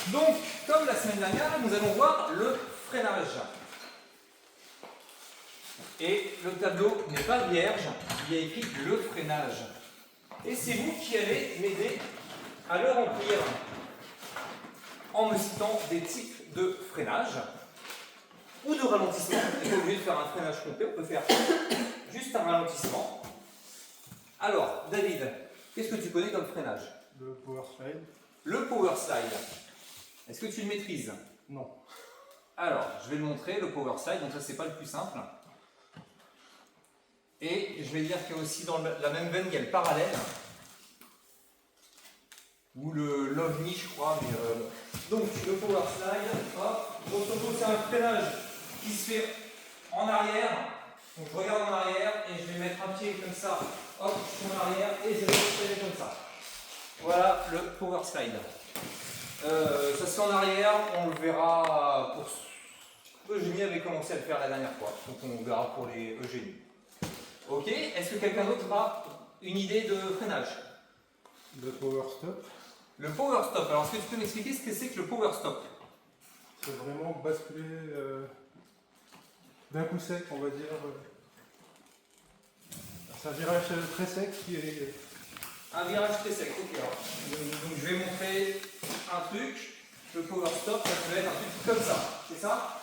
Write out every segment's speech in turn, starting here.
Donc, comme la semaine dernière, nous allons voir le freinage. Et le tableau n'est pas vierge, il y a écrit le freinage. Et c'est vous qui allez m'aider à le remplir en me citant des types de freinage ou de ralentissement. On n'est pas obligé de faire un freinage complet, on peut faire juste un ralentissement. Alors, David, qu'est-ce que tu connais comme freinage? Le power slide. Le power slide. Est-ce que tu le maîtrises? Non. Alors, je vais le montrer, le power slide, donc ça c'est pas le plus simple. Et je vais dire qu'il y a aussi dans la même veine, il y a le parallèle. Ou le l'ovni, je crois. Mais, donc, le power slide, hop. Donc, c'est un freinage qui se fait en arrière. Donc, je regarde en arrière et je vais mettre un pied comme ça. Hop, je suis en arrière et je vais freiner comme ça. Voilà le power slide. Ça se fait en arrière, on le verra pour... Eugénie avait commencé à le faire la dernière fois, donc on verra pour les Eugénie. Ok, est-ce que quelqu'un d'autre a une idée de freinage? Le power stop. Le power stop, alors est-ce que tu peux m'expliquer ce que c'est que le power stop? C'est vraiment basculer d'un coup sec, on va dire. C'est un virage très sec qui est... Un virage très sec, ok. Alors, donc je vais montrer un truc. Le power stop, ça peut être un truc comme ça, c'est ça?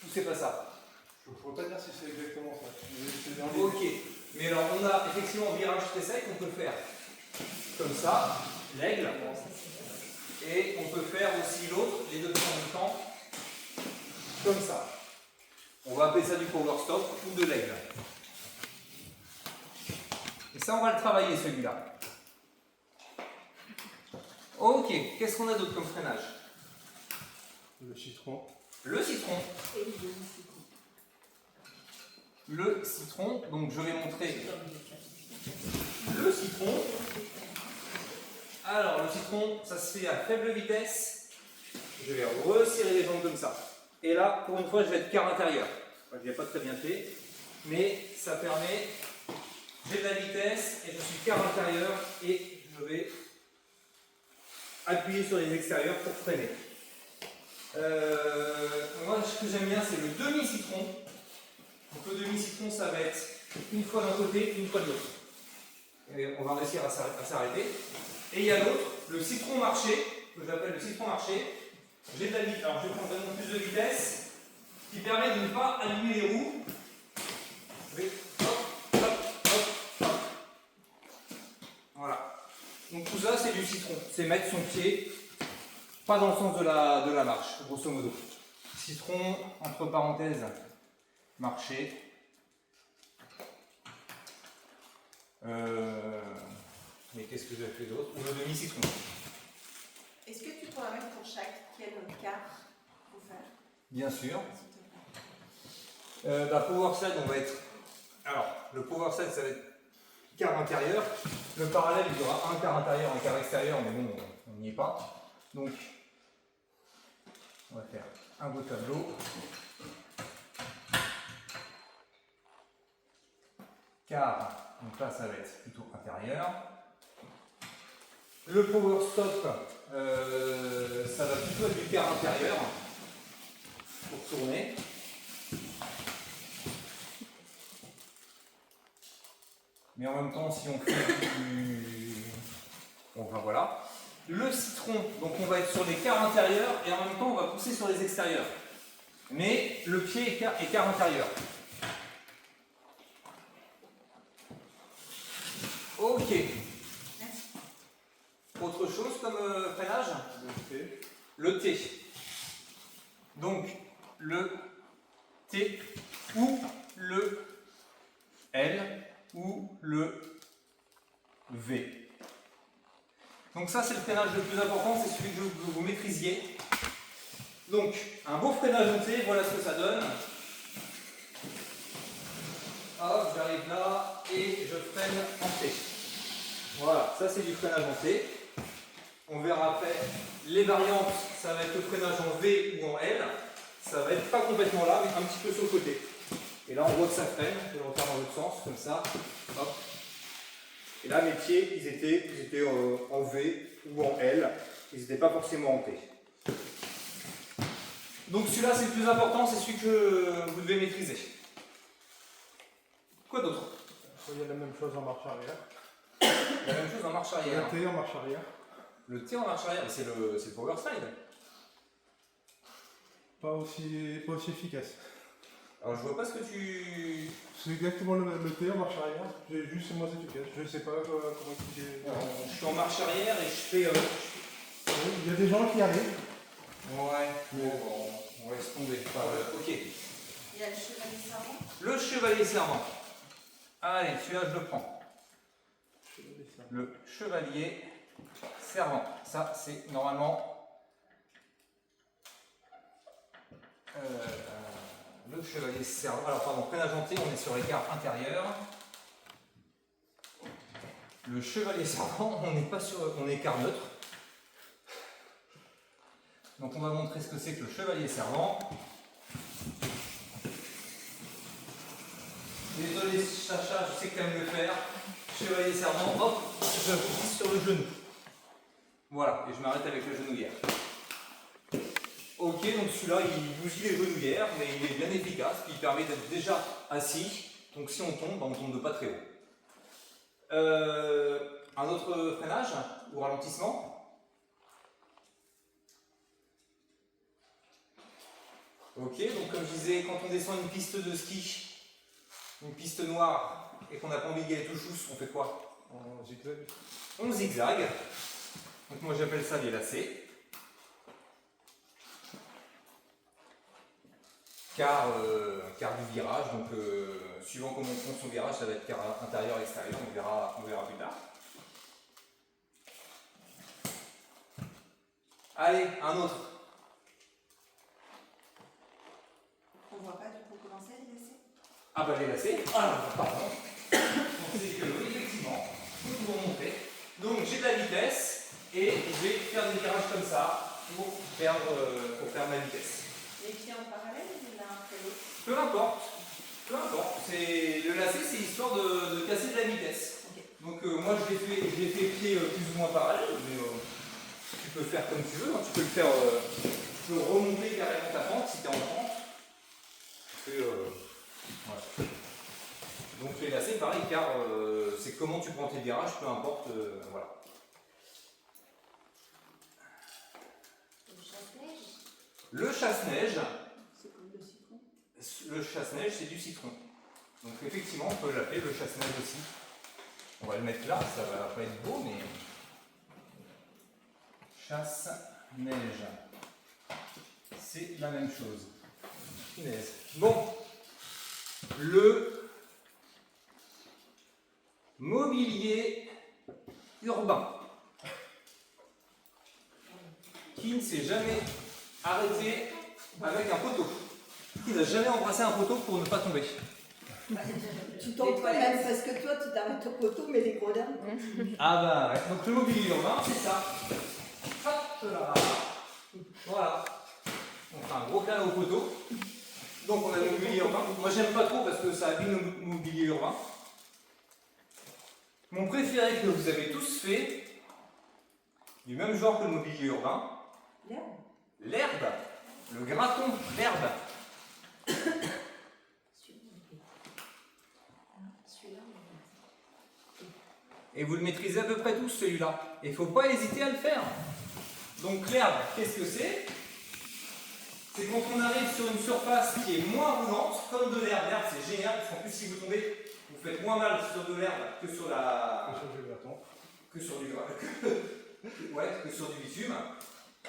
Ou c'est pas ça? Je ne pourrais pas dire si c'est exactement ça. Ok, mais alors on a effectivement un virage très sec, on peut faire comme ça, l'aigle, et on peut faire aussi l'autre, les deux temps du temps, comme ça. On va appeler ça du power stop ou de l'aigle. Et ça, on va le travailler celui-là. Ok, qu'est-ce qu'on a d'autre comme freinage? Le citron. Le citron. Le citron, donc je vais montrer le citron. Alors le citron, ça se fait à faible vitesse. Je vais resserrer les jambes comme ça. Et là, pour une fois, je vais être quart intérieur. Je ne l'ai pas très bien fait, mais ça permet, j'ai de la vitesse et je suis quart intérieur et je vais appuyer sur les extérieurs pour freiner. Moi, ce que j'aime bien, c'est le demi-citron. Donc le demi-citron, ça va être une fois d'un côté, une fois de l'autre. Et on va réussir à s'arrêter. Et il y a l'autre, le citron marché, que j'appelle le citron marché. J'ai de la vitesse, alors je vais prendre vraiment plus de vitesse, qui permet de ne pas allumer les roues. Je vais hop, hop, hop, hop. Voilà. Donc tout ça, c'est du citron. C'est mettre son pied pas dans le sens de la marche, grosso modo. Citron, entre parenthèses, marché. Mais qu'est-ce que j'ai fait d'autre? Ou le demi-citron. Est-ce que tu pourrais mettre pour chaque quel quart faut faire? Bien sûr. S'il te plaît. Power slide, on va être. Alors, le power slide, ça va être quart intérieur. Le parallèle, il y aura un quart intérieur, un quart extérieur, mais bon, on n'y est pas. Donc, on va faire un beau tableau. Quart, donc là, ça va être plutôt intérieur. Le power stop, ça va plutôt être du quart intérieur pour tourner. Mais en même temps, si on fait du... Bon, enfin voilà. Le citron, donc on va être sur les quarts intérieurs et en même temps, on va pousser sur les extérieurs. Mais le pied est quart intérieur. Ok. Autre chose comme freinage? Le T. Le T. Donc, le T ou le L ou le V. Donc ça, c'est le freinage le plus important, c'est celui que vous maîtrisiez. Donc, un beau freinage en T, voilà ce que ça donne. Hop, j'arrive là et je freine en T. Voilà, ça c'est du freinage en T. On verra après les variantes, ça va être le freinage en V ou en L. Ça va être pas complètement là, mais un petit peu sur le côté. Et là, on voit que ça freine, je vais le refaire dans l'autre sens, comme ça. Hop. Et là, mes pieds, ils étaient en V ou en L. Ils n'étaient pas forcément en T. Donc celui-là c'est le plus important, c'est celui que vous devez maîtriser. Quoi d'autre? Il y a la même chose en marche arrière. La même chose en marche arrière. Le T en marche arrière. Le T en marche arrière, c'est le power slide. Pas aussi efficace. Alors je vois pas ce que tu... C'est exactement le T en marche arrière. Juste c'est moins efficace. Je sais pas comment expliquer. Je suis en marche arrière et je fais... Il y a des gens qui arrivent. Ouais, bon, on laisse tomber. Ok. Il y a le chevalier servant. Le chevalier servant. Allez, celui-là je le prends. Le chevalier servant. Ça c'est normalement... le chevalier servant. Alors pardon, freinage en T, on est sur l'écart intérieur. Le chevalier servant, on n'est pas sur... on est écart neutre. Donc on va montrer ce que c'est que le chevalier servant. Désolé Chacha, je sais que tu aimes le faire. Chevalier servant, hop, je glisse sur le genou. Voilà, et je m'arrête avec la genouillère. Ok, donc celui-là, il bousille les genouillères, mais il est bien efficace, puis il permet d'être déjà assis. Donc si on tombe, on tombe de pas très haut. Un autre freinage ou ralentissement. Ok, donc comme je disais, quand on descend une piste de ski, une piste noire, et qu'on n'a pas envie d'y aller tout chousse, on fait quoi? En zigzag. On zigzague. Donc moi j'appelle ça des lacets. Quart du virage, donc suivant comment on compte son virage, ça va être quart intérieur, extérieur, on verra plus tard. Allez, un autre. On voit pas du coup comment c'est les lacets. Ah bah les lacets. Ah pardon. Donc c'est que oui, effectivement, je peux vous remonter. Donc j'ai de la vitesse et je vais faire des virages comme ça pour faire ma vitesse. Les pieds en parallèle ou l'un après l'autre? Peu importe. Peu importe. Le lacet, c'est histoire de casser de la vitesse. Ok. Donc moi je l'ai fait pied plus ou moins parallèle, mais tu peux faire comme tu veux. Hein. Tu peux le faire, tu peux remonter carrément ta pente si tu es en pente. Voilà. Donc les lacets, pareil, car c'est comment tu prends tes virages, peu importe. Voilà. Le chasse-neige. Le chasse-neige. C'est comme le citron. Le chasse-neige, c'est du citron. Donc effectivement, on peut l'appeler le chasse-neige aussi. On va le mettre là, ça va pas être beau, mais... Chasse-neige. C'est la même chose. Punaise. Bon. Le mobilier urbain. Qui ne s'est jamais arrêté avec un poteau. Qui n'a jamais embrassé un poteau pour ne pas tomber. Tu tombes pas même parce que toi tu t'arrêtes au poteau mais les gros là. Ah bah ouais. Donc le mobilier urbain, c'est ça. Hop là. Voilà. On fait un gros câlin au poteau. Donc on a le mobilier urbain. Moi j'aime pas trop parce que ça abîme le mobilier urbain. Mon préféré que vous avez tous fait, du même genre que le mobilier urbain, L'herbe. l'herbe. Le graton, l'herbe. Celui-là. Et vous le maîtrisez à peu près tous celui-là. Et il ne faut pas hésiter à le faire. Donc l'herbe, qu'est-ce que c'est? C'est quand on arrive sur une surface qui est moins roulante, comme de l'herbe. L'herbe c'est génial, parce qu'en plus si vous tombez, vous faites moins mal sur de l'herbe que sur la... Sur du graton. que sur du ouais, que sur du bitume.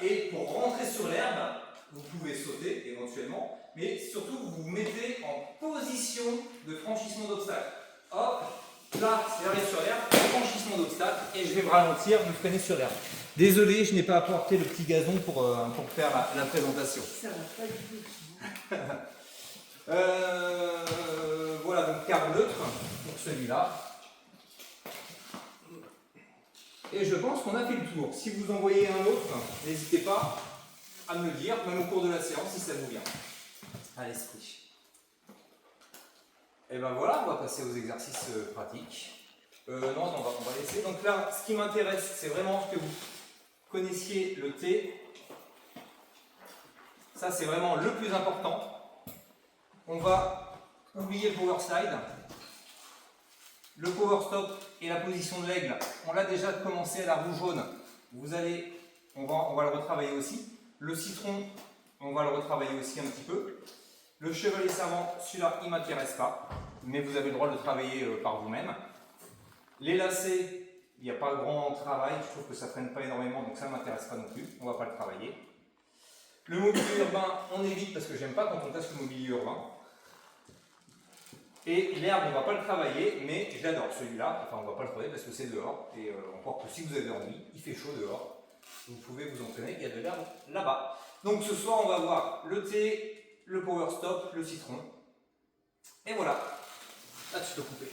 Et pour rentrer sur l'herbe, vous pouvez sauter éventuellement, mais surtout vous vous mettez en position de franchissement d'obstacle. Hop, là, j'arrive sur l'herbe, franchissement d'obstacle, et je vais me ralentir, me freiner sur l'herbe. Désolé, je n'ai pas apporté le petit gazon pour faire la présentation. Ça va pas du tout. Voilà, donc quart neutre pour celui-là. Et je pense qu'on a fait le tour. Si vous en voyez un autre, n'hésitez pas à me le dire, même au cours de la séance, si ça vous vient à l'esprit. Et ben voilà, on va passer aux exercices pratiques. Non, attends, on va laisser. Donc là, ce qui m'intéresse, c'est vraiment que vous connaissiez le T. Ça, c'est vraiment le plus important. On va oublier le power slide. Le power stop et la position de l'aigle, on l'a déjà commencé à la roue jaune. On va le retravailler aussi. Le citron, on va le retravailler aussi un petit peu. Le chevalier servant, celui-là, il ne m'intéresse pas, mais vous avez le droit de le travailler par vous-même. Les lacets, il n'y a pas grand travail, je trouve que ça ne freine pas énormément, donc ça ne m'intéresse pas non plus, on ne va pas le travailler. Le mobilier urbain, on évite parce que j'aime pas quand on teste le mobilier urbain. Et l'herbe, on ne va pas le travailler, mais je l'adore celui-là, enfin on ne va pas le travailler parce que c'est dehors, et encore que si vous avez envie, il fait chaud dehors. Vous pouvez vous entraîner, il y a de l'herbe là-bas. Donc ce soir, on va voir le thé, le power stop, le citron. Et voilà. Là, tu peux couper.